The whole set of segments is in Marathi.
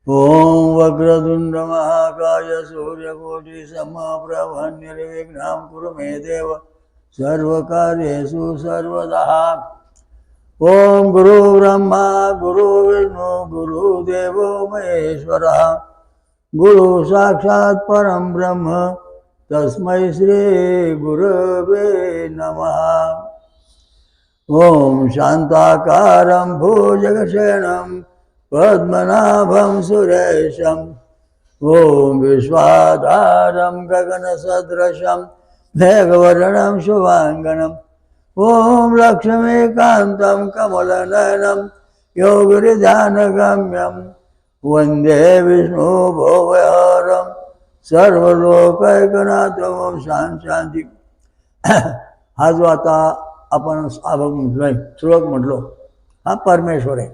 ओम वक्रतुंड महाकाय सूर्यकोटि समप्रभ निर्विघ्नं कुरु मे देव सर्वकार्येषु सर्वदा। ओम गुरु ब्रह्मा गुरु विष्णु गुरुदेवो महेश्वरः गुरु साक्षात् परं ब्रह्म तस्मै श्री गुरवे नमः। ओम शांताकारं भुजगशयनं पद्मनाभं सुरेशं ओम विश्वाधारं गगनसदृशं मेघवर्णं शुभांगनं ओम लक्ष्मीकान्तं कमलनयनं योगिध्यानगम्यं वंदे विष्णु भोवहरं सर्वलोकैकनाथं। ओम शांती। हा जो आता आपण अभंग म्हटलोय, श्लोक म्हटलो, हा परमेश्वर आहे.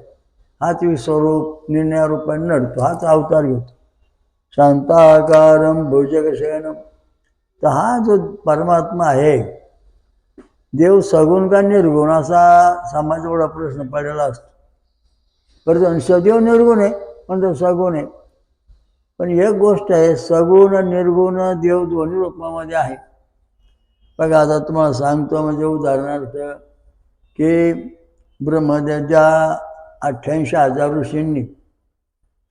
हाच विश्वरूप निर्णयरूपाने नडतो, हाच अवतार घेतो. शांताकारं भुजगशयनं. तर हा जो परमात्मा आहे, देव सगुण का निर्गुण असा समाजाचा प्रश्न पडलेला असतो. परंतु सदैव निर्गुण आहे, पण तो सगुण आहे. पण एक गोष्ट आहे, सगुण निर्गुण देव दोन्ही रूपामध्ये आहे. बघा आता तुम्हाला सांगतो, म्हणजे उदाहरणार्थ की ब्रह्मदेवाच्या 88,000 ऋषींनी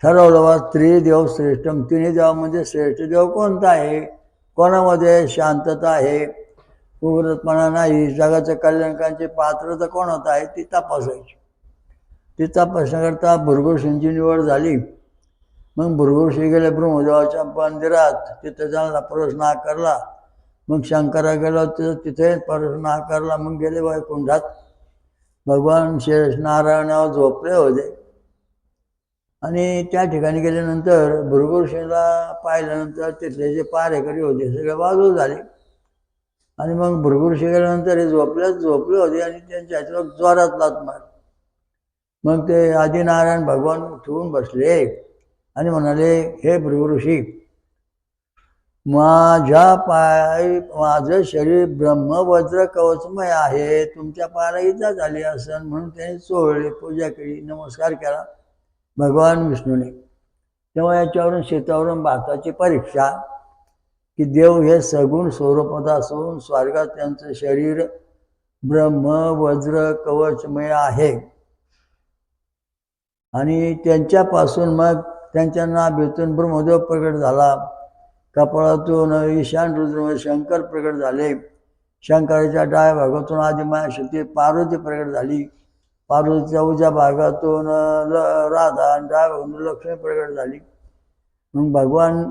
ठरवलं बा त्रिदेव श्रेष्ठम. तिन्ही देवामध्ये श्रेष्ठ देव कोणता आहे, कोणामध्ये शांतता आहे, उग्रपणा नाही, जगाच्या कल्याणकांची पात्रता कोणात आहे ती तपासायची. ती तपासण्याकरता भृगुऋषींची निवड झाली. मग भृगुऋषी गेले ब्रह्मदेवाच्या मंदिरात, तिथे जाऊन प्रश्न आकारला. मग शंकरा गेलो तिथे प्रश्न आकारला. मग गेले वैकुंठात. भगवान शेष नारायणावर झोपले होते आणि त्या ठिकाणी गेल्यानंतर भृगुऋषीला पाहिल्यानंतर तिथले जे पारेकरी होते सगळे बाजू झाले. आणि मग भृगुऋषी गेल्यानंतर हे झोपले होते आणि त्यांच्या ह्याच्यावर जोरात लाथ मारली. मग ते आदिनारायण भगवान उठवून बसले आणि म्हणाले, हे भृगुऋषी, माझं शरीर ब्रह्मवज्र कवचमय आहे, तुमच्या पायाला इजा झाली असेल म्हणून त्यांनी चोळले, पूजा केली, नमस्कार केला भगवान विष्णूने. तेव्हा याच्यावरून शेतावरून भारताची परीक्षा की देव हे सगुण स्वरूपात असून स्वर्गात त्यांचं शरीर ब्रह्मवज्र कवचमय आहे. आणि त्यांच्यापासून मग त्यांच्या नाभीतून ब्रह्मदेव प्रकट झाला, कपाळातून ईशान रुद्र शंकर प्रकट झाले, शंकराच्या डाव्या भागातून आदिमायाशक्ती पार्वती प्रकट झाली, पार्वतीच्या उजव्या भागातून राधा आणि डाव्या भागातून लक्ष्मी प्रकट झाली. मग भगवान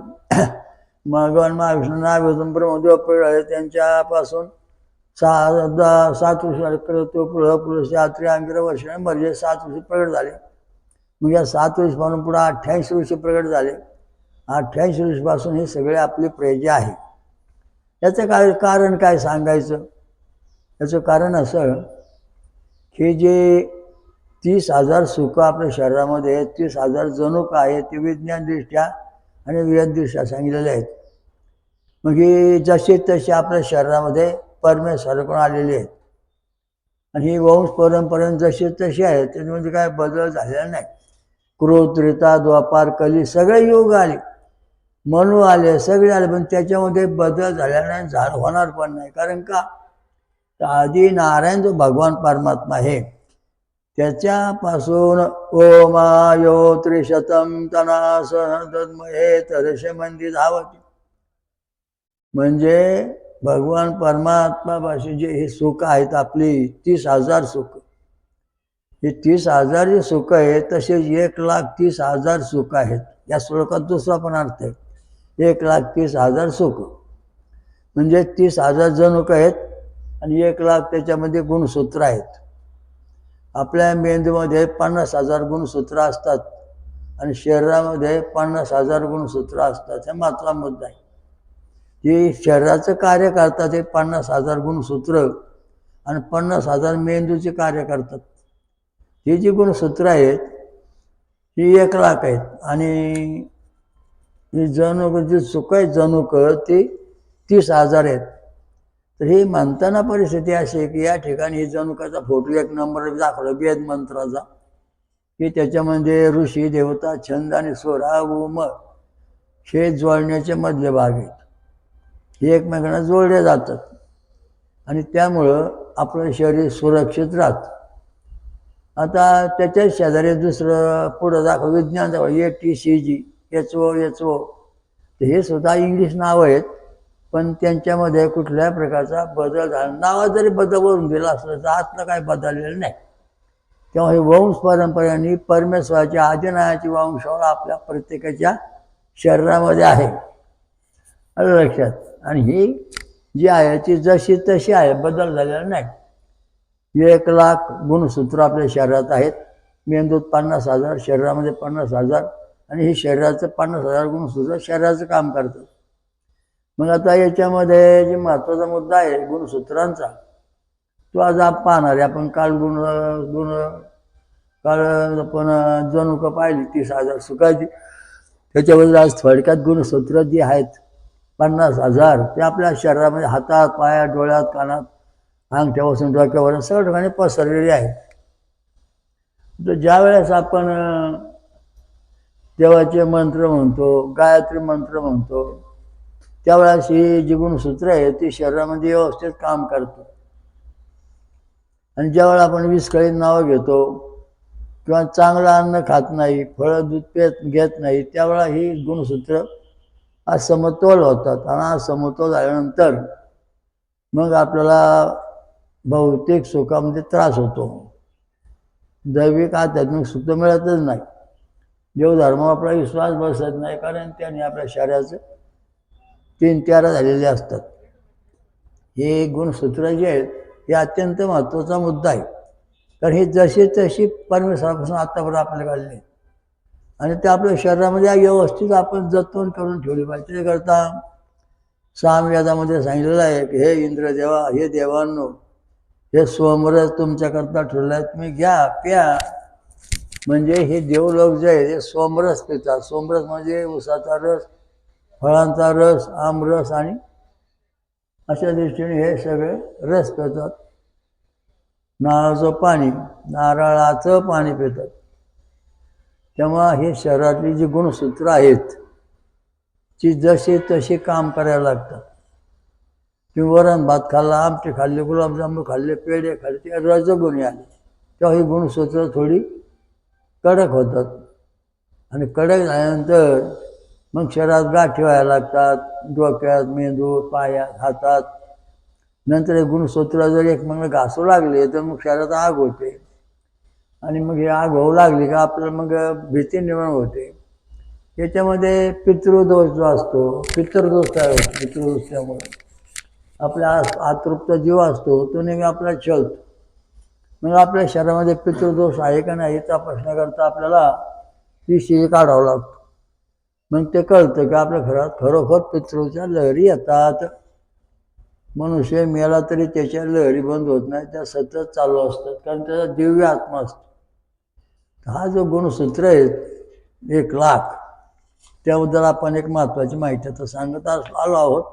महाविष्णू नाभीतून ब्रह्मदेव प्रकट झाले. त्यांच्यापासून 7 ऋषी यात्री अंगिरा वर्ष म्हणजे 7 ऋषी प्रकट झाले. मग या 7 ऋषीपासून पुढे 88 ऋषी प्रकट झाले. 88 ऋषीपासून हे सगळे आपली प्रजा आहे. याचं काय कारण काय सांगायचं? याचं कारण असं की जे 30,000 सुख आपल्या शरीरामध्ये आहेत, 30,000 जनुक आहेत, ते विज्ञानदृष्ट्या आणि वेददृष्ट्या सांगितलेले आहेत. मग ही जसे तसे आपल्या शरीरामध्ये परमेश्वराकडून आलेले आहेत. आणि ही वंश परंपरेने जसे तसे आहेत, त्याच्यामध्ये काय बदल झालेला नाही. क्रोध, त्रेता, द्वापार, कली सगळे युग आले, मनु आले, सगळे आले, पण त्याच्यामध्ये बदल झालेला नाही, होणार पण नाही. कारण का? आदी नारायण जो भगवान परमात्मा आहे त्याच्यापासून ओमायो त्रिशतम तनासहे तरशे मंदी धावती. म्हणजे भगवान परमात्मापाशी जे हे सुख आहेत आपली 30,000 सुख, हे 30,000 जे सुख आहेत तसेच 1,30,000 सुख आहेत. या श्लोकात दुसरा पण अर्थ आहे, 1,30,000 सुख म्हणजे 30,000 जनुक आहेत आणि 1,00,000 त्याच्यामध्ये गुणसूत्र आहेत. आपल्या मेंदूमध्ये 50,000 गुणसूत्र असतात आणि शरीरामध्ये 50,000 गुणसूत्र असतात. हे मात्र मुद्दा आहे. जे शरीराचं कार्य करतात ते 50,000 गुणसूत्र आणि 50,000 मेंदूचे कार्य करतात. ही जी गुणसूत्र आहेत ही 1,00,000 आहेत आणि ही जनुक जी सुख आहेत जनुक ती 30,000 आहेत. तर ही म्हणताना परिस्थिती अशी आहे की या ठिकाणी ही जनुकाचा फोटो 1 नंबर दाखवला वेद मंत्राचा. की त्याच्यामध्ये ऋषी देवता छंद आणि स्वर हा उम हे जोडण्याचे मधले भाग आहेत. हे एकमेकांना जोडले जातात आणि त्यामुळं आपलं शरीर सुरक्षित राहतं. आता त्याच्याच शेजारी दुसरं पुढं दाखव विज्ञान दाखव ATCG HO तर हे सुद्धा इंग्लिश नावं आहेत, पण त्यांच्यामध्ये कुठल्याही प्रकारचा बदल झाला. नावात जरी बदल करून दिला असलं तर आतलं काही बदललेलं नाही. तेव्हा हे वंश परंपरेने परमेश्वराच्या आदिनायाची वंशावळ आपल्या प्रत्येकाच्या शरीरामध्ये आहे, आलं लक्षात. आणि ही जी आहे ती जशी तशी आहे, बदल झालेला नाही. 1,00,000 गुणसूत्र आपल्या शरीरात आहेत. मेंदूत 50,000, शरीरामध्ये 50,000 आणि हे शरीराचं 50,000 गुणसूत्र शरीराचं काम करतं. मग आता याच्यामध्ये जे महत्त्वाचा मुद्दा आहे गुणसूत्रांचा, तो आज आपण पाहणार आहे. आपण काल काल आपण जनुकं पाहिली 30,000 सुखाची. त्याच्यामध्ये आज थोडक्यात गुणसूत्र जी आहेत 50,000 ते आपल्या शरीरामध्ये हातात, पायात, डोळ्यात, कानात, अंगठ्यापासून डोक्यावर सगळ्या ठिकाणी पसरलेली आहे. तर ज्या वेळेस आपण देवाचे मंत्र म्हणतो, गायत्री मंत्र म्हणतो, त्यावेळेस ही जी गुणसूत्र आहे ती शरीरामध्ये व्यवस्थित काम करतात. आणि ज्यावेळेला आपण विस्कळीत नावं घेतो किंवा चांगलं अन्न खात नाही, फळं दूध घेत नाही, त्यावेळेला ही गुणसूत्र असमतोल होतात. आणि असमतोल झाल्यानंतर मग आपल्याला भौतिक सुखामध्ये त्रास होतो. दैविक आध्यात्मिक सुख मिळतच नाही. देवधर्म आपला विश्वास बसत नाही, कारण त्याने आपल्या शरीराचं 3 त्यारा झालेले असतात. हे गुणसूत्र जे आहेत हे अत्यंत महत्त्वाचा मुद्दा आहे, कारण हे जशी तशी परमेश्वरापासून आत्तापर्यंत आपल्याला काढले आणि ते आपल्या शरीरामध्ये व्यवस्थित आपण जतन करून ठेवले पाहिजे. त्याकरता सामवेदामध्ये सांगितलेलं आहे की हे इंद्रदेवा, हे देवांनो, हे सोमरस तुमच्याकरता ठेवलं आहे, तुम्ही घ्या प्या. म्हणजे हे देवलोक जे आहे ते सोमरस पितात. सोमरस म्हणजे उसाचा रस, फळांचा रस, आमरस आणि अशा दृष्टीने हे सगळे रस पितात. नारळाचं पाणी पितात. तेव्हा हे शरीरातली जी गुणसूत्र आहेत ती जशी तशी काम करायला लागतात. तुम्ही वरण भात खाल्ला, आमटी खाल्ली, गुलाबजामुन खाल्ले, पेढे खाल्ले, ते रजगुणी आले, तेव्हा ही गुणसूत्र थोडी कडक होतात. आणि कडक झाल्यानंतर मग शरीरात गाठी व्हायला लागतात, डोक्यात, मेंदूत, पायात, हातात. नंतर हे गुणसूत्र जर एकमेकांना घासू लागले तर मग शरीरात आग होते. आणि मग हे आग होऊ लागली का आपल्याला मग भीती निर्माण होते. याच्यामध्ये पितृदोष जो असतो, पितृदोष काय होतो, पितृदोष त्यामुळे आपला अतृप्त जीव असतो तो नेहमी आपल्याला छळतो. मग आपल्या शरीरामध्ये पितृदोष आहे का नाही तपासण्याकरता आपल्याला PCA काढावं लागतो. मग ते कळतं की आपल्या घरात खरोखर पितृच्या लहरी येतात. मनुष्य मेला तरी त्याच्या लहरी बंद होत नाही, त्या सतत चालू असतात, कारण त्याचा दिव्य आत्मा असतो. हा जो गुणसूत्र आहे 1,00,000, त्याबद्दल आपण एक महत्त्वाची माहिती आता सांगत आलो आहोत.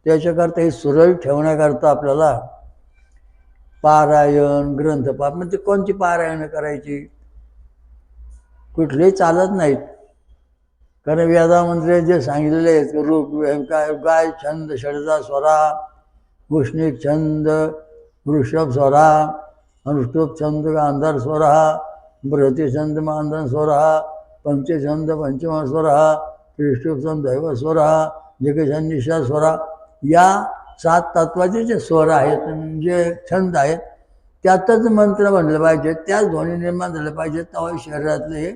त्याच्याकरता हे सुरळीत ठेवण्याकरता आपल्याला पारायण, ग्रंथपाठ, म्हणजे कोणती पारायण करायची, कुठलेही चालत नाहीत. कारण वेदामध्ये जे सांगितलेले आहेत काय गाय छंद षडजा स्वरा, भूषणिक छंद वृषभ स्वरा, अनुष्टुप छंद गांधार स्वरा, बृहती छंद मानधन स्वरा, पंचछंद पंचम स्वरा, त्रिष्टुप छंद दैव स्वरा, जगछंद निशा स्वरा. या 7 तत्वाचे जे स्वर आहेत, जे छंद आहेत, त्यातच मंत्र म्हणले पाहिजे, त्याच ध्वनी निर्माण झाले पाहिजे. तेव्हा शरीरातले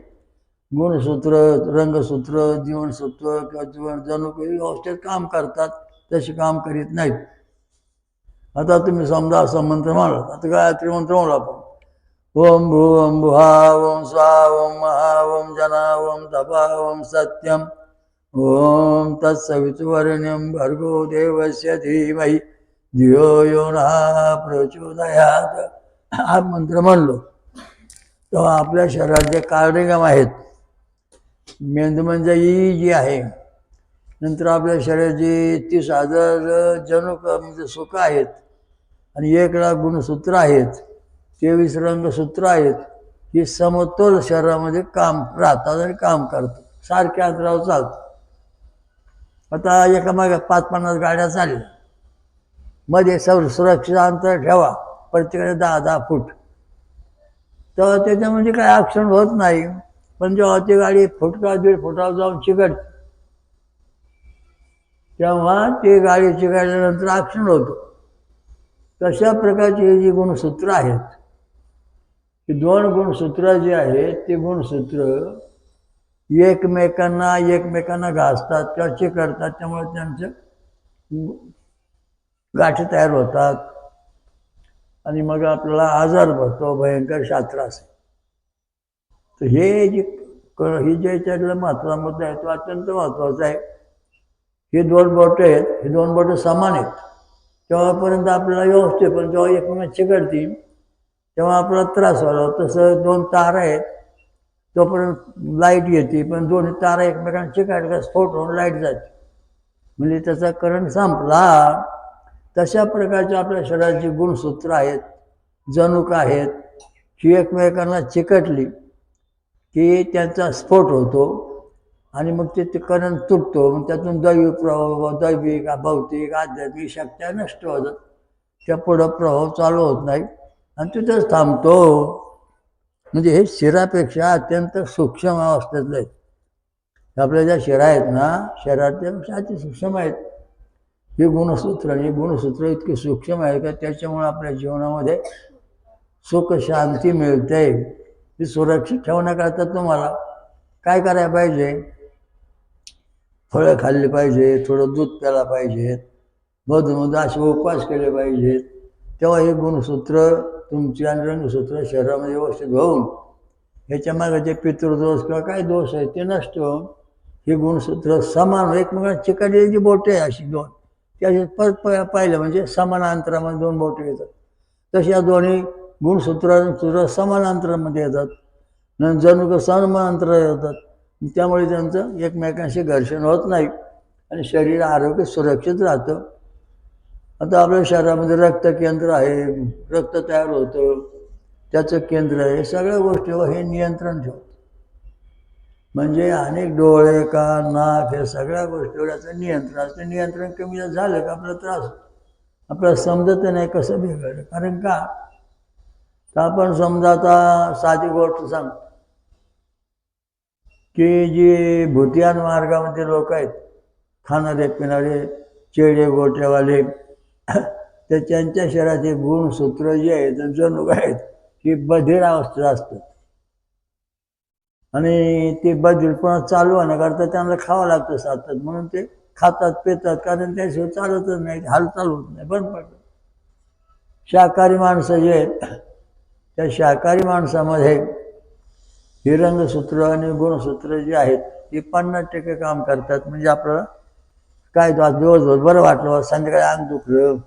गुणसूत्र, रंगसूत्र, जीवनसूत्र किंवा जनुक व्यवस्थित काम करतात. तसे काम करीत नाहीत. आता तुम्ही समजा असा मंत्र म्हणला, आता गायत्री मंत्र म्हणला आपण, ओम भूम भुहा ओम स्वा ओम महा ओम जना ओम तपा ओम सत्यम ओम तत्सवितुर्वरेण्यं भर्गो देवस्य धीमहि धियो यो नः प्रचोदयात्. हा मंत्र म्हणलो तेव्हा आपल्या शरीरात जे कार्डिगम आहेत, मेंदू म्हणजे जी आहे, नंतर आपल्या शरीराची 30,000 जनुक म्हणजे सुख आहेत आणि 1,00,000 गुणसूत्र आहेत, 23 रंगसूत्र आहेत, ही समतोल शरीरामध्ये काम राहतात आणि काम करतात, सारख्या अंतरावर चालतात. आता एकामागे 5-50 गाड्या चालल्या, मध्ये सुरक्षित अंतर ठेवा, प्रत्येकाने 10-10 फूट, तेव्हा त्याच्यामध्ये काय ॲक्सिडेंट होत नाही. पण जेव्हा ती गाडी फूट किंवा 1.5 फुटावर जाऊन चिकटते, तेव्हा ती गाडी चिकटल्यानंतर ॲक्सिडेंट होतो. तशा प्रकारची ही जी गुणसूत्र आहेत, ही 2 गुणसूत्र जी आहेत, ती गुणसूत्र एकमेकांना घासतात किंवा चिकटतात, त्यामुळे त्यांचं गाठी तयार होतात आणि मग आपल्याला आजार भरतो, भयंकर शास्त्रास. तर हे जे याच्यातलं महत्त्वाचा मुद्दा आहे तो अत्यंत महत्त्वाचा आहे. हे 2 बोटं आहेत, हे 2 बोटं समान आहेत तेव्हापर्यंत आपल्याला व्यवस्थित, पण जेव्हा एकमेकांना चिकटतील तेव्हा आपल्याला त्रास व्हायला. तसं 2 तार आहेत, तोपर्यंत लाईट येते, पण दोन्ही तारा एकमेकांना चिकटल्या स्फोट होऊन लाईट जाते, म्हणजे त्याचा करंट संपला. तशा प्रकारच्या आपल्या शरीराची गुणसूत्र आहेत, जनुक आहेत, ही एकमेकांना चिकटली की त्यांचा स्फोट होतो आणि मग ते करंट तुटतो. मग त्यातून दैविक भौतिक आध्यात्मिक शक्त्या नष्ट होतात, त्या पुढं प्रभाव चालू होत नाही आणि तिथंच थांबतो. म्हणजे हे शिरापेक्षा अत्यंत सूक्ष्म अवस्थेतले आहेत. आपल्या ज्या शिरा आहेत ना, शरीरापेक्षा अति सूक्ष्म आहेत ही गुणसूत्र. आणि ही गुणसूत्र इतकी सूक्ष्म आहे का त्याच्यामुळे आपल्या जीवनामध्ये सुख शांती मिळते. ती सुरक्षित ठेवण्याकरता तुम्हाला काय करायला पाहिजे? फळं खाल्ली पाहिजे, थोडं दूध प्यायला पाहिजे, मधून असे उपवास केले पाहिजेत. तेव्हा हे गुणसूत्र तुमची आणि रंगसूत्र शरीरामध्ये व्यवस्थित होऊन ह्याच्यामागे जे पितृदोष किंवा काय दोष आहे ते नष्ट होऊन ही गुणसूत्र समान एकमेकांना चिकटलेली जी बोटे आहे अशी 2, त्याचे परत पाहिलं म्हणजे समान अंतरामध्ये 2 बोटे येतात. तसे या दोन्ही गुणसूत्र समान अंतरामध्ये येतात, जणू समान अंतरावर येतात. त्यामुळे त्यांचं एकमेकांशी घर्षण होत नाही आणि शरीर आरोग्य सुरक्षित राहतं. आता आपल्या शरीरामध्ये रक्तकेंद्र आहे, रक्त तयार होतं, त्याचं केंद्र आहे, हे सगळ्या गोष्टीवर हे नियंत्रण ठेवतं. म्हणजे अनेक डोळे, कान, नाक हे सगळ्या गोष्टीवर याचं नियंत्रण असतं. नियंत्रण कमी झालं का आपला त्रास, आपल्याला समजत नाही कसं बिघडलं. कारण का तर आपण समजा आता साधी गोष्ट सांगतो की जी भुतियान मार्गामध्ये लोक आहेत, खाणारे पिणारे चेडे गोट्यावाले, तर त्यांच्या शरीराचे गुणसूत्र जे आहेत जणू आहेत ही बधीर अवस्थेत असतात. आणि ते बधीरपणा चालू होण्याकरता त्यांना खावं लागतं सतत, म्हणून ते खातात पितात, कारण त्याशिवाय चालतच नाही, हालचाल होत नाही, बंद पडतं. शाकाहारी माणसं जे आहेत त्या शाकाहारी माणसामध्ये ही रंगसूत्र आणि गुणसूत्र जी आहेत ती 50% काम करतात. म्हणजे आपल्याला काय दिवसभर बरं वाटलं, संध्याकाळी अंग दुखलं,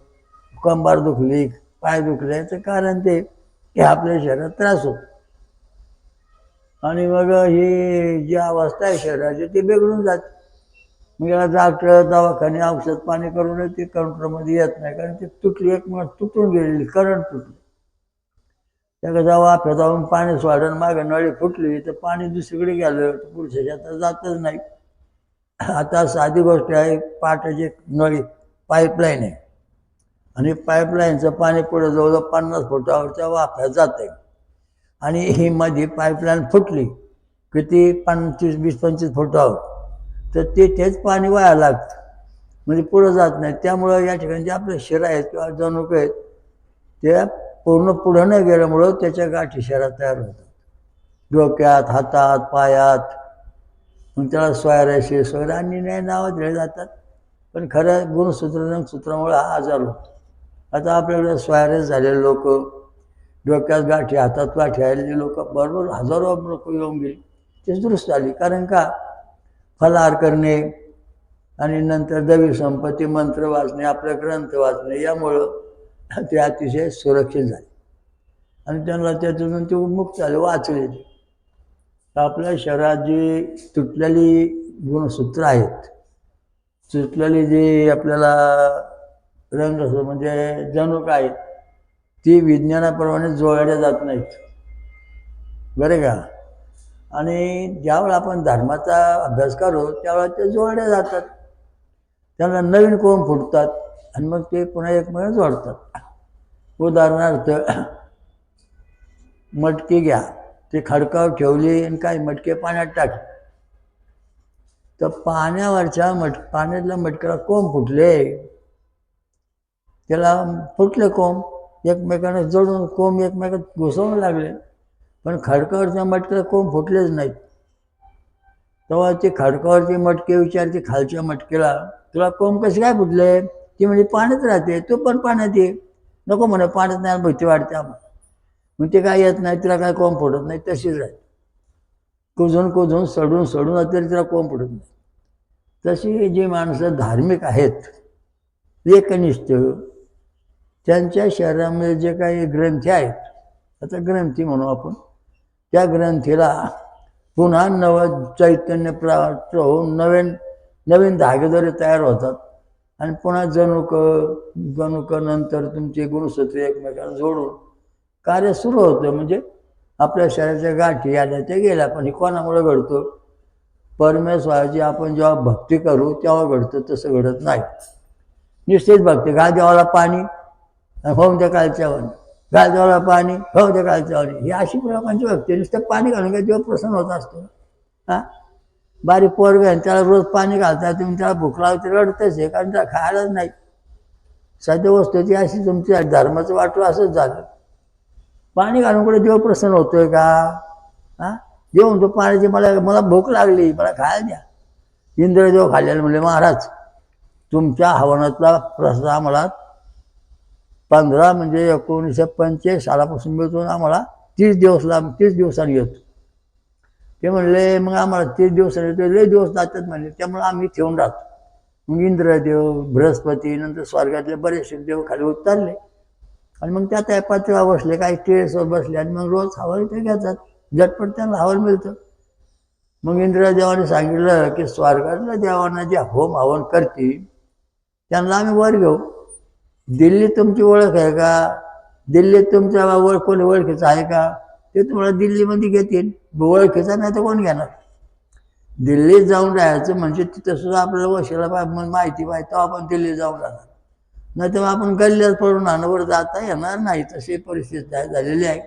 कंबर दुखली, पाय दुखले, याचं कारण ते की आपल्या शरीरात त्रास होतो. आणि मग ही जी अवस्था आहे शरीराची ती बिघडून जाते. मग याला डॉक्टर दवाखाने औषध पाणी करून ती कंट्रोलमध्ये येत नाही, कारण ती तुटली, एक मिनिट तुटून गेलेली, करंट तुटली. त्याला जेव्हा वाफे जाऊन पाणी सोडून मागे नळी फुटली तर पाणी दुसरीकडे गेलं, पुढच्या शेतात जातच नाही. आता साधी गोष्ट आहे, पाटाची नळी पाईपलाईन आहे आणि पाईपलाईनचं पाणी पुढे जवळजवळ 50 फुटावरच्या वाफ्यात जात आहे आणि ही मध्ये पाईपलाईन फुटली किती 20-25 फुटावर, तर तेच पाणी वाया लागतं, म्हणजे पुढं जात नाही. त्यामुळं या ठिकाणी जे आपले शिरा आहेत किंवा जनुक आहेत ते पूर्ण पुढं न गेल्यामुळं त्याच्या गाठी शरीरात तयार होतात, डोक्यात, हातात, पायात. मग त्याला स्वायरायसिस वगैरे आणि नावं दिले जातात, पण खरं गुणसूत्रामुळे हा आजार होतो. आता आपल्याकडे स्वायरस झालेले लोक, डोक्यात गाठी, हातात गाठी आलेले लोक बरोबर हजारो लोक येऊन गेले, तेच दुरुस्त झाली. कारण का फलाहार करणे आणि नंतर दैवी संपत्ती मंत्र वाचणे, आपले ग्रंथ वाचणे, यामुळं ते अतिशय सुरक्षित झाले आणि त्यांना त्यातून ते मुक्त झाले, वाचले. तर आपल्या शरीरात जी तुटलेली गुणसूत्र आहेत, तुटलेली जी आपल्याला रंग म्हणजे जणूक आहेत, ती विज्ञानाप्रमाणे जोडल्या जात नाहीत. बरं का. आणि ज्यावेळेला आपण धर्माचा अभ्यास करू त्यावेळेला ते जोडले जातात, त्यांना नवीन कोंब फुटतात आणि मग ते पुन्हा एकमेकांना जोडतात. उदाहरणार्थ मटकी घ्या, ती खडकावर ठेवली आणि काही मटके पाण्यात टाकले, तर पाण्यावरच्या पाण्यातल्या मटक्याला कोंब फुटले, त्याला फुटले कोंब एकमेकांना जोडून कोंब एकमेकात घुसवून लागले, पण खडकावरच्या मटक्याला कोंब फुटलेच नाहीत. तेव्हा ते खडकावरची मटके विचारते खालच्या मटकेला, तुला कोंब कसे काय फुटले? ती म्हणजे पाण्यात राहते, तू पण पाण्यात ये. नको म्हणे, पाण्यात नाही, भीती वाटते आम्हाला. मग ते काय येत नाही, तिला काय कोंब फुटत नाही, तशीच राहते. कुजून सडून तरी तिला कोंब फुटत नाही. तशी जी माणसं धार्मिक आहेत, एकनिष्ठ, त्यांच्या शरीरामध्ये जे काही ग्रंथी आहेत, आता ग्रंथी म्हणू आपण, त्या ग्रंथीला पुन्हा नवं चैतन्य प्राप्त होऊन नवीन धागेदोरे तयार होतात आणि पुन्हा जणूक नंतर तुमचे गुणसूत्र एकमेकांना जोडून कार्य सुरू होतं. म्हणजे आपल्या शरीराच्या गाठी आल्या त्या गेल्या, पण हे कोणामुळे घडतं? परमेश्वराची आपण जेव्हा भक्ती करू तेव्हा घडतं, तसं घडत नाही. निश्चित भक्ती, घाल देवाला पाणी होऊन त्या कालच्यावानी, घाल देवाला पाणी होऊन त्या कालच्यावानी, ही अशी प्रकारची भक्ती. नुसतं पाणी घालून काय देव प्रसन्न होत असतो? हां, बारीक पोरग आहे त्याला रोज पाणी घालता, तुम्ही त्याला भूक लावते रडतेच आहे, कारण त्याला खायलाच नाही. सध्या वस्तूची अशी तुमच्या धर्माचं वाटलं असंच झालं. पाणी घालून कुठे देव प्रसन्न होतोय का? हां, देव म्हणतो पाण्याची मला भूक लागली, मला खायला द्या. इंद्रदेव खाल्ल्याला म्हणले, महाराज तुमच्या हवनातला प्रसाद आम्हाला 15 म्हणजे 1945 सालापासून मिळतो, आम्हाला 30 दिवसांनी येतो. ते म्हणले मग आम्हाला 30 दिवसांनी येतो, लय दिवस जातात म्हणले, त्यामुळे आम्ही ठेवून राहतो. मग इंद्रदेव, बृहस्पती, नंतर स्वर्गातले बरेचसे देव खाली उतरले आणि मग त्या पातळीवर बसले, काही टेरेसवर बसले आणि मग रोज हवाल ते घेतात, झटपट त्यांना हवाल मिळतं. मग इंद्रदेवाने सांगितलं की स्वर्गातल्या देवांना जे होम हवन करतील त्यांना आम्ही वर घेऊ. दिल्लीत तुमची ओळख आहे का? दिल्लीत तुमच्या कोणी ओळखीचं आहे का? ते तुम्हाला दिल्लीमध्ये घेतील. ओळखीचा नाही तर कोण घेणार? दिल्लीत जाऊन राहायचं म्हणजे तिथं सुद्धा आपल्याला वशिला माहिती पाहिजे, तेव्हा आपण दिल्लीत जाऊन राहणार. नाही तर आपण गल्ल्यात पडून अनवर जाता येणार नाही, तशी परिस्थिती झालेली आहे.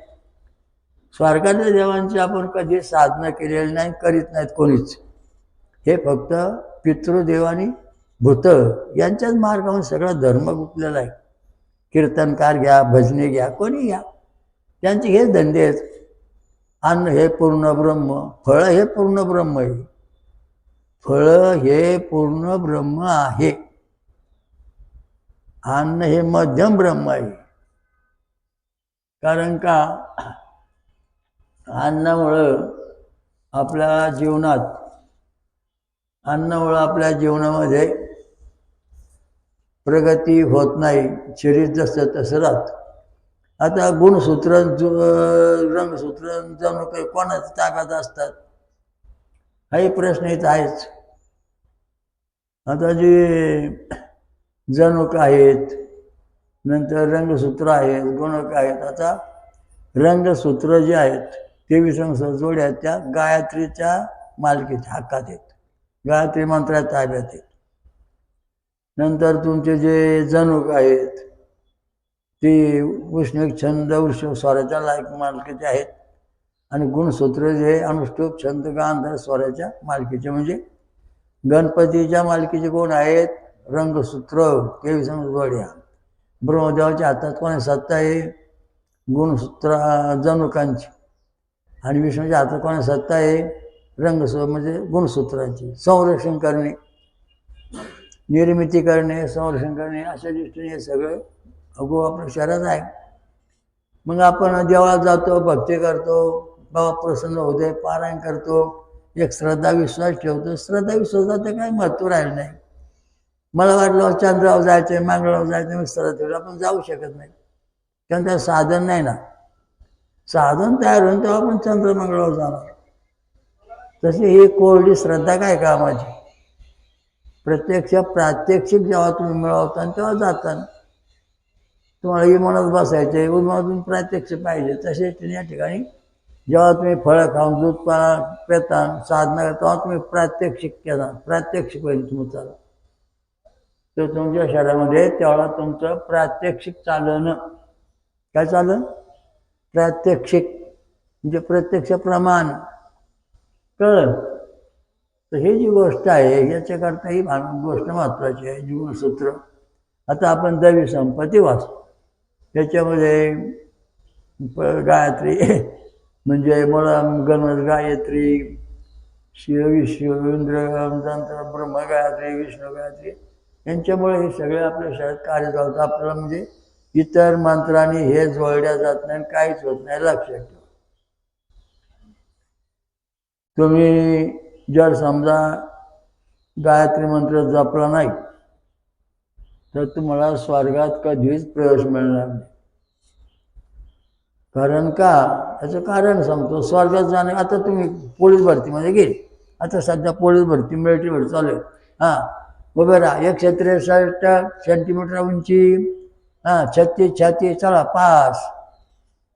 स्वर्गातल्या देवांची आपण कधी साधना केलेली नाही, करीत नाहीत कोणीच. हे फक्त पितृदेव आणि भूत यांच्याच मार्गावर सगळा धर्म गुंतलेला आहे. कीर्तनकार घ्या, भजने घ्या, कोणी घ्या, त्यांचे हेच धंदे आहेत. अन्न हे पूर्ण ब्रह्म, फळ हे पूर्ण ब्रह्म आहे. फळ हे पूर्ण ब्रह्म आहे, अन्न हे मध्यम ब्रह्म आहे. कारण का अन्नामुळं आपल्या जीवनामध्ये प्रगती होत नाही, शरीर जसं तसं राहतं. आता गुणसूत्र रंगसूत्र जणू काही कोणाच्या ताब्यात असतात, हाही प्रश्न इथं आहेच. आता जे जणूक आहेत, नंतर रंगसूत्र आहेत, गुणक आहेत. आता रंगसूत्र जे आहेत 23 जोड्या आहेत, त्या गायत्रीच्या मालकीच्या हक्कात आहेत, गायत्री मंत्राच्या ताब्यात आहेत. नंतर तुमचे जे जणूक आहेत ते उष्णिक छंद वृषभ स्वराच्या मालकीचे आहेत आणि गुणसूत्र जे अनुष्टुप छंद गांधार स्वराच्या मालकीचे. म्हणजे गणपतीच्या मालकीचे कोण आहेत? रंगसूत्र 23 जोड्या. ब्रह्मदेवाच्या हातात कोणी सत्ता आहे? गुणसूत्र जणुकांची. आणि विष्णूच्या हातात कोणी सत्ता आहे? रंगसूत्र म्हणजे गुणसूत्रांची. संरक्षण करणे, निर्मिती करणे, संरक्षण करणे, अशा दृष्टीने हे सगळं अगो आपल्या शरीरात आहे. मग आपण देवाला जातो, भक्ती करतो, बाबा प्रसन्न होते, पारायण करतो, एक श्रद्धा विश्वास ठेवतो. श्रद्धा विश्वासाचं काही महत्त्व राहिलं नाही. मला वाटलं चंद्रावर जायचं आहे, मंगळावर जायचं, मी श्रद्धा ठेवलं, आपण जाऊ शकत नाही, कारण त्याचं साधन नाही ना. साधन तयार होऊन तेव्हा आपण चंद्र मंगळावर जाणार. तशी ही कोरडी श्रद्धा काय कामाची? प्रात्यक्षिक जेव्हा तुम्ही मिळवता तेव्हा जाता. तुम्हाला विमानात बसायचे, विमानातून प्रात्यक्ष पाहिजे, तसे या ठिकाणी जेव्हा तुम्ही फळं खाऊन दूध पेता साधना करता तेव्हा तुम्ही प्रात्यक्षिक केला, प्रात्यक्षिक होईल तुमचा तो तुमच्या शरीरामध्ये तेवढा तुमचं प्रात्यक्षिक चालणं. काय चालन? प्रात्यक्षिक म्हणजे प्रत्यक्ष प्रमाण. कळलं? तर ही जी गोष्ट आहे याच्याकरता ही गोष्ट महत्त्वाची आहे. जीवनसूत्र आता आपण दैवी संपत्ती वाचतो त्याच्यामध्ये गायत्री म्हणजे मला गणपती गायत्री, शिव विष्णू इंद्र तंत्र ब्रह्म गायत्री, विष्णू गायत्री यांच्यामुळे हे सगळे आपल्या शरीरात कार्य चालतं. आपल्याला म्हणजे इतर मंत्रांनी हे जोडल्या जात नाही, काहीच होत नाही. लक्षात ठेवा. तुम्ही जर समजा गायत्री मंत्र जपला नाही तर तुम्हाला स्वर्गात कधीच प्रवेश मिळणार नाही. कारण का? याचं कारण सांगतो. स्वर्गात जाणे, आता तुम्ही पोलीस भरतीमध्ये गेले, आता सध्या पोलीस भरती मिलिटरी भरती चालू आहे. हां, उभे राहा. 163 सेंटीमीटर उंची, 36 छाती, चला पास.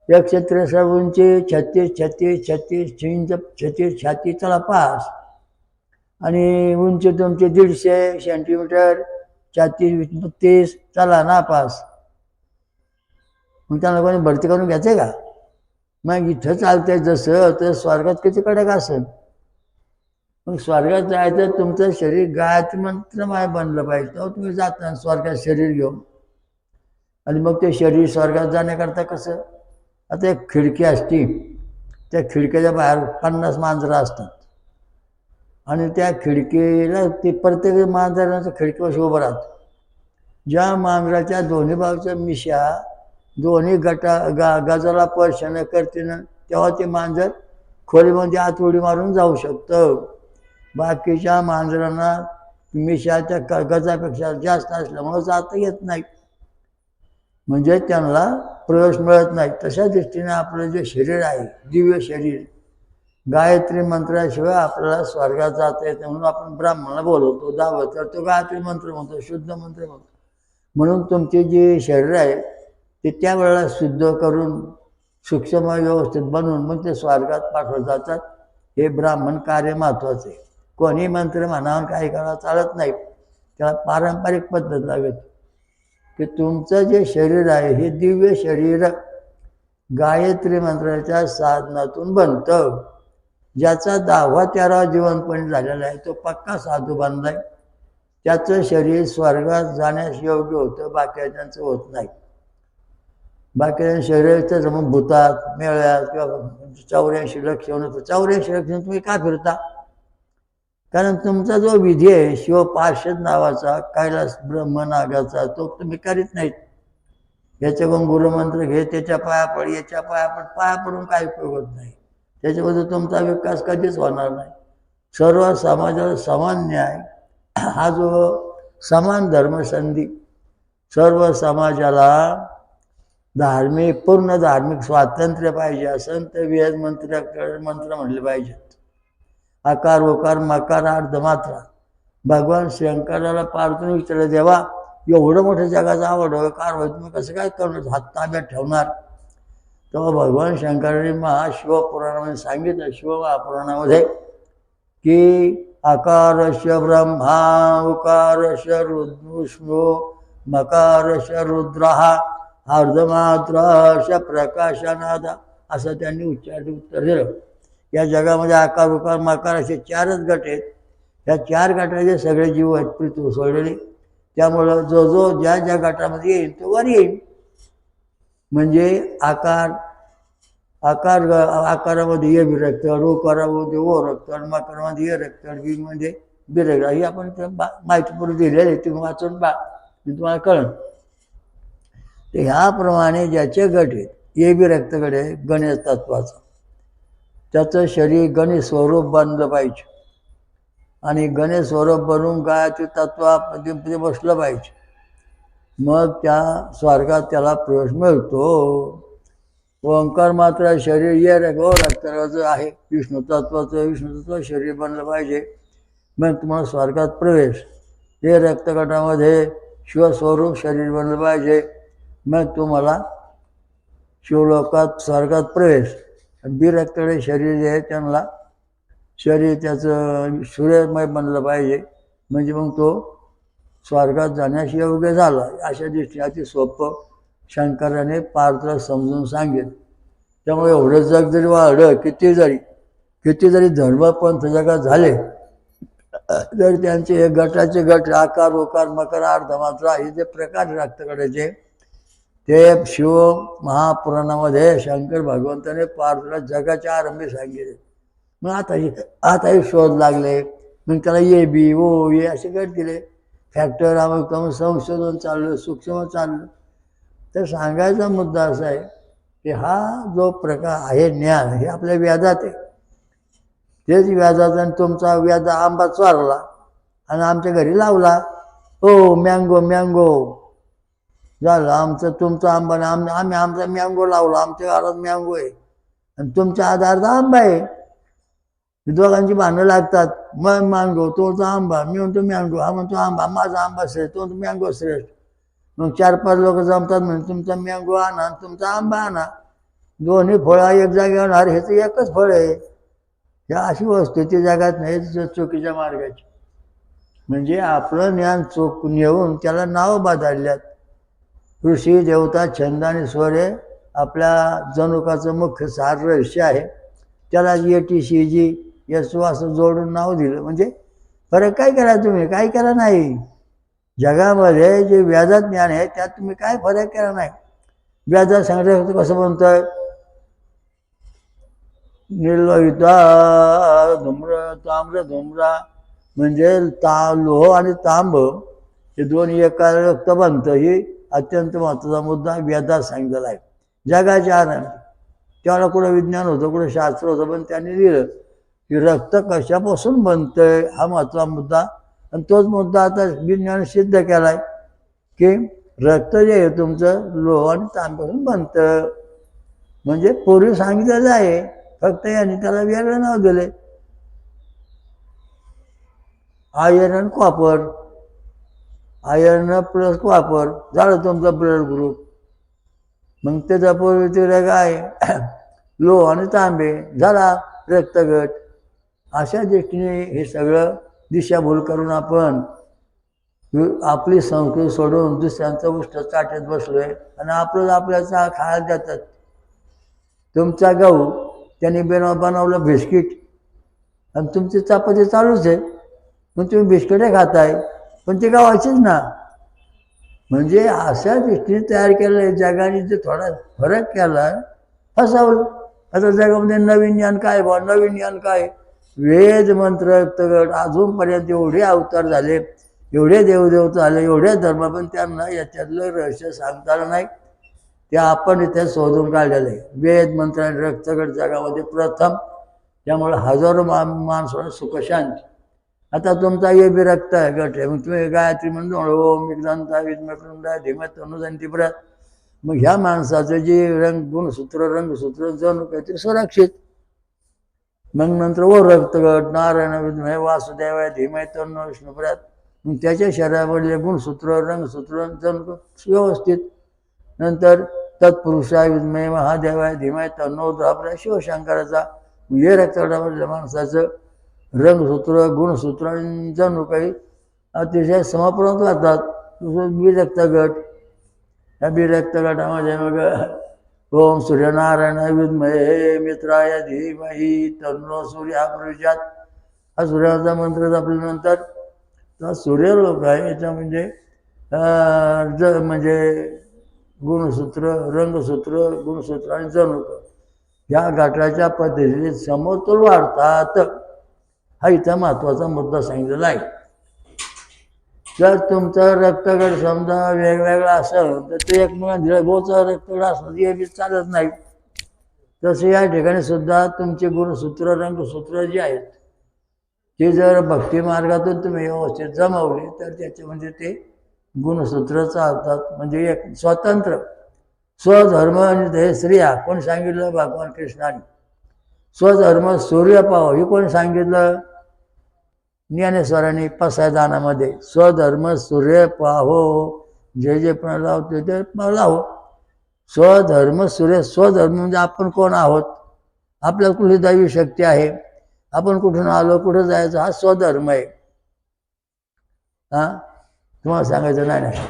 163 उंची, 36 इंच, 36 छाती, चला पास. आणि उंची तुमची 150 सेंटीमीटर, 36 चला नापास. मग त्यांना कोणी भरती करून घ्यायचं का? मग इथं चालतंय जसं तर स्वर्गात किती कडक असेल. मग स्वर्गात जायचं तुमचं शरीर गायत्री मंत्रमय बनलं पाहिजे. तेव्हा तुम्ही जाता स्वर्गात शरीर घेऊन. आणि मग ते शरीर स्वर्गात जाण्याकरता कसं? आता एक खिडकी असते, त्या खिडकीच्या बाहेर 50 मांजरं असतात आणि त्या खिडकीला ते प्रत्येक मांजराचं खिडकीवर उभं राहतं. ज्या मांजराच्या दोन्ही बाजूच्या मिशा दोन्ही गजाला स्पर्श न करते ना तेव्हा ते मांजर खोलीमध्ये आत उडी मारून जाऊ शकतं. बाकीच्या मांजरांना मिशाच्या गजापेक्षा जास्त असल्यामुळं जाता येत नाही, म्हणजे त्यांना प्रवेश मिळत नाही. तशा दृष्टीने आपलं जे शरीर आहे, दिव्य शरीर, गायत्री मंत्राशिवाय आपल्याला स्वर्गात जाता येते. म्हणून आपण ब्राह्मणाला बोलवतो, दावत करतो, गायत्री मंत्र म्हणतो, शुद्ध मंत्र म्हणतो. म्हणून तुमचे जे शरीर आहे ते त्यावेळेला शुद्ध करून सूक्ष्म व्यवस्थित बनवून मग ते स्वर्गात पाठवले जातात. हे ब्राह्मण कार्य महत्त्वाचं आहे. कोणी मंत्र म्हणावं काही करावं चालत नाही. त्याला पारंपरिक पद्धत लागत की तुमचं जे शरीर आहे हे दिव्य शरीर गायत्री मंत्राच्या साधनातून बनतं. ज्याचा 10वा 13वा जीवनपणी झालेला आहे तो पक्का साधू बनलाय. त्याचं शरीर स्वर्गात जाण्यास योग्य होतं, बाकीच्यांचं होत नाही. बाकीच्या शरीराचं मग भूतात मेळ्यात किंवा 84 लक्ष होतं. 84 लक्ष तुम्ही का फिरता? कारण तुमचा जो विधी आहे शिवपार्षद नावाचा, कैलास ब्रह्मनागाचा, तो तुम्ही करीत नाहीत. याच्याकडून गुरुमंत्र घे, त्याच्या पाया पड, याच्या पाया पडून काही उपयोग होत नाही. त्याच्याबद्दल तुमचा विकास कधीच होणार नाही. सर्व समाजाला समान न्याय, हा जो समान धर्मसंधी, सर्व समाजाला पूर्ण धार्मिक स्वातंत्र्य पाहिजे असेल तर वेद मंत्र म्हणले पाहिजेत. आकार उकार मकार अर्ध मात्रा. भगवान शंकराला पार्थून विचारलं, देवा एवढं मोठं जगाचं आवड कार होय तुम्ही कसं काय करणार, हात ताब्यात ठेवणार? तेव्हा भगवान शंकराने महाशिवपुराणामध्ये सांगितलं, शिवमहापुराणामध्ये की आकारस्य ब्रह्मा, उकारस्य विष्णू, मकारस्य रुद्रः, अर्धमात्रस्य प्रकाशनादा, असं त्यांनी उत्तर दिलं. या जगामध्ये आकार उकार मकार असे 4च गट आहेत. या 4 गटाचे सगळे जीव आहेत पृथ्वी सोडलेले. त्यामुळं जो ज्या ज्या गटामध्ये येईल तो वर येईल. म्हणजे आकारामध्ये ये विरक्त, उकारामध्ये ओ रक्त, मकरामध्ये ये रक्त, बी म्हणजे बिरक्त. ही आपण माहितीपूर्वी दिलेली आहे, तुम्ही वाचून मी तुम्हाला कळलं. तर ह्याप्रमाणे ज्याचे गट आहेत, ये बी रक्तगट आहे गणेश तत्वाचं, त्याचं शरीर गणेश स्वरूप बनलं पाहिजे आणि गणेश स्वरूप बनवून गायत्री तत्वामध्ये बसलं पाहिजे. मग त्या स्वर्गात त्याला प्रवेश मिळतो. ओंकार मात्र शरीर ये रक्ताचं आहे, विष्णू तत्व शरीर बनलं पाहिजे. मग तुम्हाला स्वर्गात प्रवेश. हे रक्तगटामध्ये शिवस्वरूप शरीर बनलं पाहिजे. मग तुम्हाला शिवलोकात स्वर्गात प्रवेश. बिरक्तकडे शरीर जे आहे त्यांना शरीर त्याचं सूर्यमय बनलं पाहिजे, म्हणजे मग तो स्वर्गात जाण्यास योग्य झाला. अशा दृष्टीने अति सोपं शंकराने पार्थला समजून सांगेल. त्यामुळे एवढं जग जरी वाढलं, किती जरी धर्मपंथ जगात झाले, तर त्यांचे हे गटाचे गट आकार उकार मकर अर्धमात्रा हे जे प्रकार रक्तगटाचे ते शिव महापुराणामध्ये शंकर भगवंताने पार्थला जगाच्या आरंभी सांगितले. मग आता शोध लागले, मग त्याला ये बी ओ ये असे गट दिले. फॅक्टर अमुक संशोधन चाललं, सूक्ष्म चाललं. तर सांगायचा मुद्दा असा आहे की हा जो प्रकार आहे ज्ञान हे आपल्या व्याजात आहे. तेच व्याजात, आणि तुमचा व्याज आंबा चोरला आणि आमच्या घरी लावला, हो मँगो झालं आमचं तुमचा आंबा. आम्ही आमचा मँगो लावला, आमच्या घरात मँगो आहे आणि तुमच्या आधारचा आंबा आहे. दोघांची भांडणं लागतात. मग मँगो तोचा आंबा, मी म्हणतो मँगो, हा म्हणतो आंबा, माझा आंबा श्रेष्ठ, तो मँगो श्रेष्ठ. मग 4-5 लोक जमतात म्हणजे तुमचा मँगो आणा, तुमचा आंबा आणा, दोन्ही फळं एक जागी होणार, हे तर एकच फळ आहे. ह्या अशी वस्तू ती जगात नाही चुकीच्या मार्गाची. म्हणजे आपलं ज्ञान चोख नेऊन त्याला नाव बदलल्यात. ऋषी देवता छंद आणि स्वर हे आपल्या जनुकाचं मुख्य सार रहस्य आहे. त्याला ATCG यसो असं जोडून नाव दिलं. म्हणजे फरक काय करा, तुम्ही काय केला नाही. जगामध्ये जे व्याजात ज्ञान आहे त्यात तुम्ही काय फरक केला नाही. व्याजात सांगितलं कसं म्हणतोय, निर्लोहिता ताम्र धूम्रा, म्हणजे लोह आणि तांब हे दोन्ही एका रक्त बनतं. ही अत्यंत महत्त्वाचा मुद्दा वेदात सांगितलेला आहे. जगाच्या आनंद त्याला कुठं विज्ञान होतं, कुठं शास्त्र होतं, पण त्यांनी दिलं की रक्त कशापासून बनतंय हा महत्त्वाचा मुद्दा. आणि तोच मुद्दा आता विज्ञान सिद्ध केला आहे की रक्त जे आहे तुमचं लोह आणि तांब्यापासून बनतं. म्हणजे पूर्वी सांगितलेलं आहे, फक्त यांनी त्याला वेगळं नाव दिले, iron copper. Iron plus copper झालं तुमचा ब्लड ग्रुप. मग त्याचा पूर्वी काय लोह आणि तांबे झाला रक्तगट. अशा दृष्टीने हे सगळं दिशाभूल करून आपण आपली संस्कृती सोडून दुसऱ्यांचं उष्ट चाटत बसलोय आणि आपल्याचा खायला देतात. तुमचा गहू त्यांनी बनवलं बिस्किट आणि तुमची चपाती चालूच आहे, मग तुम्ही बिस्किटे खाताय, पण ते गावाचीच ना. म्हणजे अशा दृष्टीने तयार केलं आहे जगाने. जे थोडा फरक केला फसवलं. आता जगामध्ये नवीन ज्ञान काय बा, नवीन ज्ञान काय, वेद मंत्र रक्तगट. अजूनपर्यंत एवढे अवतार झाले, एवढे देवदेवता आले, एवढे धर्म, पण त्यांना याच्यातलं रहस्य सांगता आलं नाही. ते आपण इथे शोधून काढलेलं आहे. वेद मंत्र आणि रक्तगट जगामध्ये प्रथम. त्यामुळे हजारो माणसाला सुखशांती. आता तुमचा ये बी रक्त आहे गट आहे, मग तुम्ही गायत्री म्हणून ओम विज्ञानता विद्मकुंडा धीमत तनुजंती परत. मग ह्या माणसाचं जे रंगसूत्र जणू काहीतरी सुरक्षित. मग नंतर ओ रक्तगट नारायण विद्महे वासुदेवाय धीमहि तन्नो विष्णु प्रत. मग त्याच्या शरीरामधले गुणसूत्र रंगसूत्र जणू व्यवस्थित. नंतर तत्पुरुषाय विद्महे महादेवाय धीमहि तन्नो रुद्र शिवशंकराचा. हे रक्तगटामधल्या माणसाचं रंगसूत्र गुणसूत्र आणि जणू काही अतिशय समप्रमाणात राहतात. रक्तगट. ह्या रक्तगटामध्ये मग ओम सूर्यनारायण विद्महे मित्राय धीमहि तन्नो सूर्य प्रविशात. हा सूर्याचा मंत्र जपल्यानंतर सूर्यलोक आहे. याच्या म्हणजे गुणसूत्र रंगसूत्र गुणसूत्र आणि जणूक ह्या गटाच्या पद्धतीने समतोल वाढतात. हा इथं महत्त्वाचा मुद्दा सांगितलेला आहे. जर तुमचं रक्तगट समजा वेगवेगळा असेल तर ते एकमेकांचा रक्तगट असलं हे बी चालत नाही. तसं या ठिकाणी सुद्धा तुमचे गुणसूत्र रंगसूत्र जे आहेत ते जर भक्ती मार्गातून तुम्ही व्यवस्थित जमवले तर त्याच्यामध्ये ते गुणसूत्र चालतात. म्हणजे एक स्वतंत्र स्वधर्म आणि हे स्त्रिया कोण सांगितलं, भगवान कृष्णाने. स्वधर्म सूर्य पाव हे कोण सांगितलं, ज्ञानेश्वरांनी पसायदानामध्ये. स्वधर्म सूर्य पाहो, जे पण लावते ते लावो. स्वधर्म सूर्य. स्वधर्म म्हणजे आपण कोण आहोत, आपल्याला कुठली दैवी शक्ती आहे, आपण कुठून आलो, कुठं जायचं, हा स्वधर्म आहे. तुम्हाला सांगायचं नाही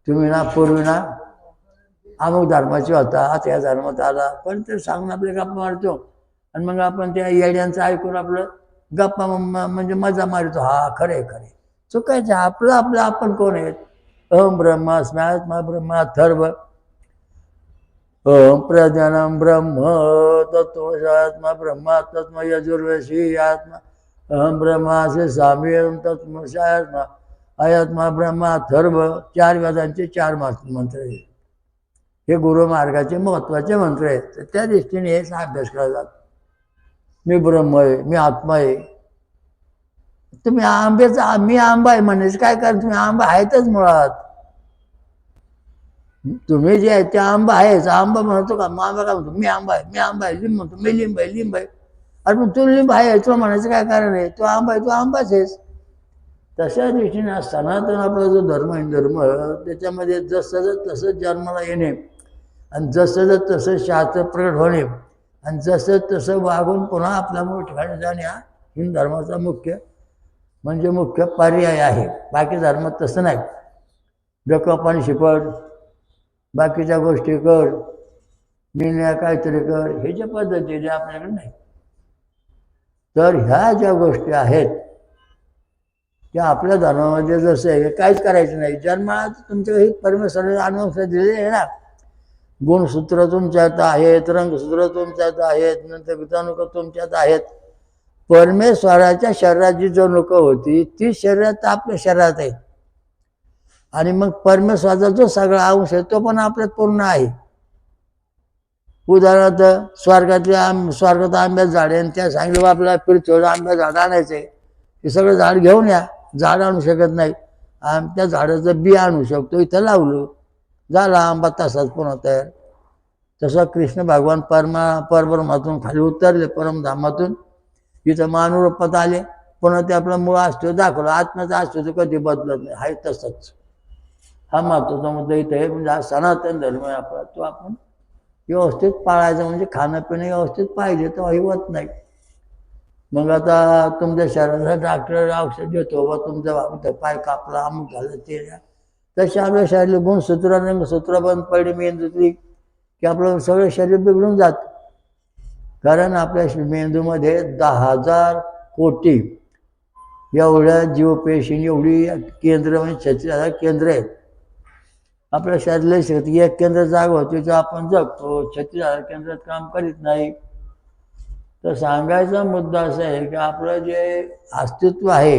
तुम्ही ना पूर्वी ना अमुक धर्माचे होता, आता या धर्मात आला, पण ते सांगून आपले गप्पा मारतो आणि मग आपण त्या येड्यांचं ऐकून आपलं गप्पा म्हणजे मजा मारतो. हा खरे चुकायचं. आपलं आपण कोण आहेत? ओम ब्रह्मास्म्यात्मा ब्रह्माथर्व ओम प्रज्ञानम ब्रह्म तत्वशात्मा ब्रह्मा तत्म यजुर्वेशी आत्मा अहम ब्रह्मासे स्वामी तत्मशात्मा आयात्मा ब्रह्माथर्व. 4 वेदांचे 4 मंत्र आहेत. हे गुरुमार्गाचे महत्त्वाचे मंत्र आहेत. तर त्या दृष्टीने हेच अभ्यास केला जातो. मी ब्रह्म आहे, मी आत्मा आहे. तुम्ही आंब्याचा मी आंबा आहे म्हणायचं काय कारण? तुम्ही आंबा आहेतच मुळात. तुम्ही जे आहे ते आंबा आहेच. आंबा म्हणतो का? मग आंबा काय म्हणतो? मी आंबा आहे, लिंब म्हणतो, मी लिंब आहे. अरे पण तू लिंब आहे तुला म्हणायचं काय कारण आहे? तो आंबा आहे, तो आंबाच आहेस. तशा दृष्टीने सनातन आपला जो धर्म आहे, धर्म त्याच्यामध्ये जसं तसं जन्माला येणे आणि जसं तसं शास्त्र प्रकट होणे आणि जसं तसं वागून पुन्हा आपल्या मूळ ठिकाणी जाणे हा हिंदू धर्माचा मुख्य पर्याय आहे. बाकी धर्मात तसं नाही. डोकं पाणी शिपड, बाकीच्या गोष्टी कर, निर्णय काहीतरी कर, ह्याच्या पद्धतीने आपल्याकडे नाही. तर ह्या ज्या गोष्टी आहेत त्या आपल्या धर्मामध्ये जसं आहे काहीच करायचं नाही. जन्मात तुमच्या परमेश्वराने अनुवंश दिलेले आहे ना. गुणसूत्र तुमच्यात आहेत, रंगसूत्र तुमच्यात आहेत, नंतर जनुक तुमच्यात आहेत. परमेश्वराच्या शरीराची जनुक होती ती शरीरात आपल्या शरीरात आहे आणि मग परमेश्वराचा जो सगळा अंश आहे तो पण आपल्यात पूर्ण आहे. उदाहरणार्थ स्वर्गात आंब्याचं झाड आहे आणि त्या सांगितलं आपल्याला पृथ्वीवर आंब्याचं झाड आणायचंय. ते सगळं झाड घेऊन या. झाड आणू शकत नाही. त्या झाडाचं बी आणू शकतो, इथं लावलं झाला आंबा तसाच पुन्हा तयार. तसं कृष्ण भगवान परब्रह्मातून खाली उतरले, परमधामातून इथं मानवरूपात आले. पुन्हा ते आपला मूळ अस्तित्व दाखवलं. आत्म्याचा अस्तित्व कधी बदलत नाही, आहे तसंच. हा महत्वाचा मुद्दा इथं आहे. म्हणजे हा सनातन धर्म आहे आपला, तो आपण व्यवस्थित पाळायचा. म्हणजे खाणं पिणं व्यवस्थित पाहिजे, तर होत नाही. मग आता तुमच्या शरीराचा डॉक्टर औषध देतो, बा तुमचा पाय कापला, अमुक झालं ते द्या. तसे आपल्या शरीर गुणसूत्र रंगसूत्र बंद पडली मेंदूतली की आपलं सगळं शरीर बिघडून जातं. कारण आपल्या मेंदूमध्ये 10,000 कोटी एवढ्या जीवपेशी, एवढी केंद्र म्हणजे 36,000 केंद्र आहेत. आपल्या शरीराला शक्ती एक केंद्र जाग होते जो आपण जगतो, 36,000 केंद्रात काम करीत नाही. तर सांगायचा मुद्दा असा आहे की आपलं जे अस्तित्व आहे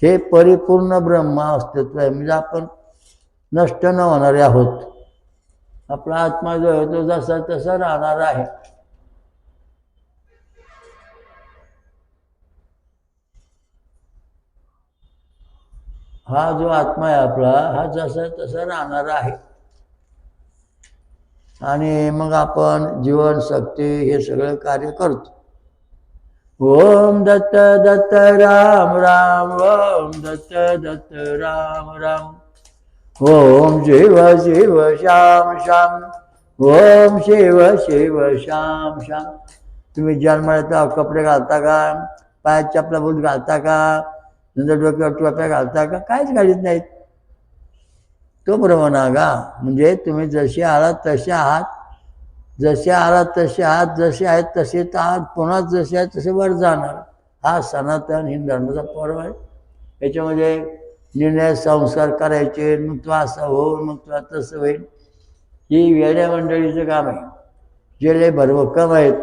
हे परिपूर्ण ब्रह्म अस्तित्व आहे. म्हणजे आपण नष्ट न होणारे आहोत. आपला आत्मा जो आहे तो जसा तसा राहणार आहे. हा जो आत्मा आहे आपला, हा जसा तसा राहणार आहे. आणि मग आपण जीवनशक्ती हे सगळं कार्य करतो. ओम दत्त दत्त राम राम, ओम दत्त दत्त राम राम, ओम शिव शिव श्याम श्याम, ओम शिव शिव श्याम श्याम. तुम्ही जन्माला कपडे घालता का? पायात चपला बूट घालता का? नंतर डोक्यावर टोप्या घालता का? काहीच घालीत नाहीत. तो ब्रह्मनागा. म्हणजे तुम्ही जसे आलात तसे आहात, जसे आलात तसे आहात, जसे आहेत तसे आहात, पुन्हा जसे आहेत तसे वर जाणार. हा सनातन हिंदू धर्माचा पर्व आहे. याच्यामध्ये निर्णय संस्कार करायचे, मग तो असं हो, मग तो तसं होईल. ही वेड्या मंडळीचं काम आहे. जे लय भरभक्कम आहेत.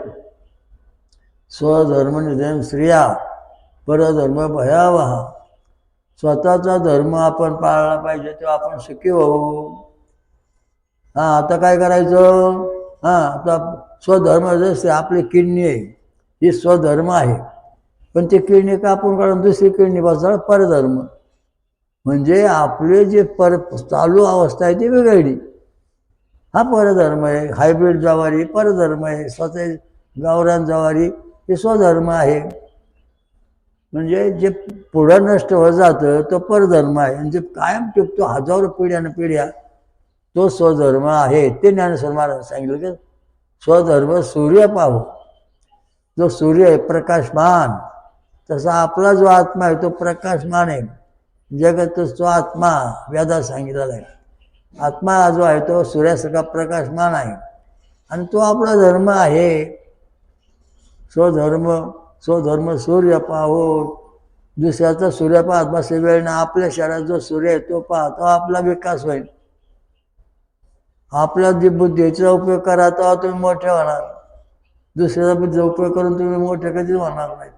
स्वधर्म निधन स्त्रिया, परधर्म भयावह. स्वतःचा धर्म आपण पाळला पाहिजे, तेव्हा आपण सुखी होऊ. आता काय करायचं? आता स्वधर्म जसे आपली किडनी आहे, ही स्वधर्म आहे. पण ती किडनी कापून काढून दुसरी किडनी बसणार परधर्म. म्हणजे आपले जे चालू अवस्था आहे ती वेगळी. हा परधर्म आहे. हायब्रिड ज्वारी परधर्म आहे. स्वतः गावरान ज्वारी हे स्वधर्म आहे. म्हणजे जे पुढं नष्ट होत जातं तो परधर्म आहे. आणि जे कायम टिकतो हजारो पिढ्या तो स्वधर्म आहे. ते ज्ञानेश्वर महाराज सांगितलं की स्वधर्म सूर्य पाहो. जो सूर्य आहे प्रकाशमान, तसा आपला जो आत्मा आहे तो प्रकाशमान आहे. जगतच तो आत्मा वेदात सांगितलेला आहे. आत्मा जो आहे तो सूर्यासारखा प्रकाशमान आहे आणि तो आपला धर्म आहे. स्वधर्म सूर्य पाहो. दुसऱ्याचा सूर्य पाहत बसले वेळ ना, आपल्या शरीरात जो सूर्य आहे तो पाहतो आपला विकास होईल. आपल्या जी बुद्धीचा उपयोग करा तेव्हा तुम्ही मोठे होणार. दुसऱ्याचा बुद्धीचा उपयोग करून तुम्ही मोठे कधीच होणार नाही.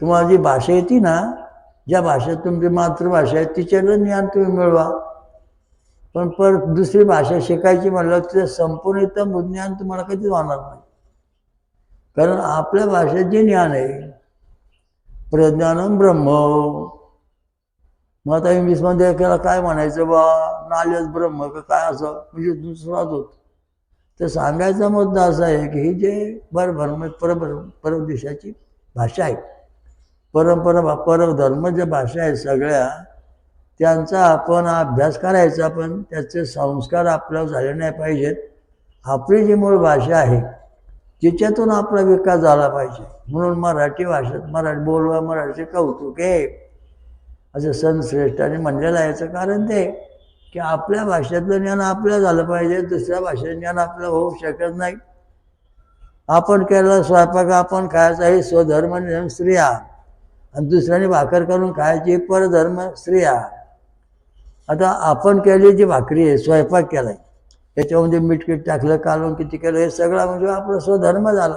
तुम्हाला जी भाषा येते ना, ज्या भाषेत तुमची मातृभाषा आहे तिच्यानं ज्ञान तुम्ही मिळवा. पण परत दुसरी भाषा शिकायची म्हणलं तिचं संपूर्ण ज्ञान तुम्हाला कधीच होणार नाही. कारण आपल्या भाषेत जे ज्ञान आहे प्रज्ञानम ब्रह्म. मग आता इंग्लिशमध्ये एखादा काय म्हणायचं बा, नॉलेज ब्रह्म का काय असं, म्हणजे दुसराच होत. तर सांगायचा मुद्दा असा आहे की ही जे परदेशाची भाषा आहे, परधर्म ज्या भाषा आहेत सगळ्या, त्यांचा आपण अभ्यास करायचा, पण त्याचे संस्कार आपल्याला झाले नाही पाहिजेत. आपली जी मूळ भाषा आहे तिच्यातून आपला विकास झाला पाहिजे. म्हणून मराठी भाषेत मराठी बोलवा, मराठी कौतुक आहे असं संत श्रेष्ठांनी म्हणलेलं आहे. याचं कारण ते की आपल्या भाषेतलं ज्ञान आपल्याला झालं पाहिजे, दुसऱ्या भाषेत ज्ञान आपलं होऊ शकत नाही. आपण केलेला स्वयंपाक आपण खायचा हे स्वधर्म नियम स्त्रिया, आणि दुसऱ्याने भाकर करून खायची परधर्म स्त्रिया. आता आपण केली जी भाकरी आहे, स्वयंपाक केलाय, त्याच्यामध्ये मीठ टाकलं, कालवून किती केलं, हे सगळं म्हणजे आपला स्वधर्म झाला.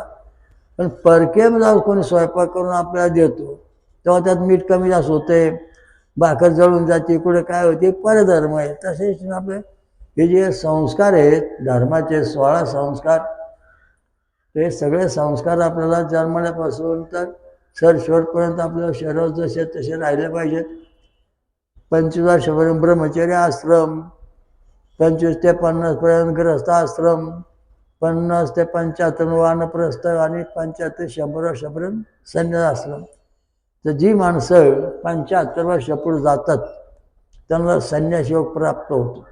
पण परके जाऊन कोणी स्वयंपाक करून आपल्याला देतो तेव्हा त्यात मीठ कमी जास्त होते, भाकर जळून जाते, कुठे काय होते, परधर्म आहे. तसेच आपले हे जे संस्कार आहेत धर्माचे 16 संस्कार, ते सगळे संस्कार आपल्याला जन्मल्यापासून तर शेवटपर्यंत आपल्या शरीरात जसे तसे राहिले पाहिजेत. 25 वर्षापर्यंत ब्रह्मचर्य आश्रम, 25 ते 50 पर्यंत ग्रहस्थ आश्रम, 50 ते 75 वानप्रस्थ आणि 75 ते 100 वर्षापर्यंत संन्यास आश्रम. तर जी माणसं 75 वर्षापुढे जातात त्यांना संन्यास योग प्राप्त होतो.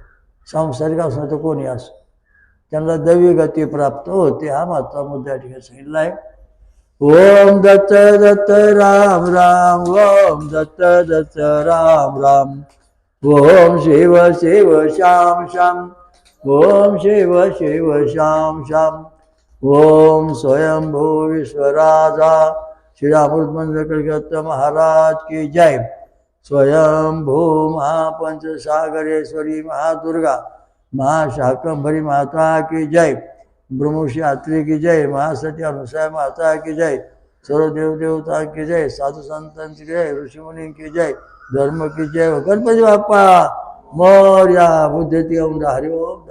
सांसारिक असणं तर कोणी असो, त्यांना दैवी गती प्राप्त होते. हा महत्त्वाचा मुद्दा या ठिकाणी सांगितला आहे. ओम दत्त दत्त राम राम, ओम दत्त दत्त राम राम, ओम शिव शिव श्याम श्याम, ओम शिव शिव श्याम श्याम, ओम स्वयंभू विश्वराजा श्री अमृतमंद कलकत्ता महाराज की जय. स्वयंभू महापंचसागरेश्वरी महादुर्गा महाशाकंभरी माता की जय. ब्रह्मश्री आत्री की जय. महासती अनुसया माता की जय. सर्व देवदेवता की जय. साधु संतांची जय. ऋषिमुनी की जय. धर्म की जय. गणपती बाप्पा मोरया. बुद्धती ओम हरि ओम.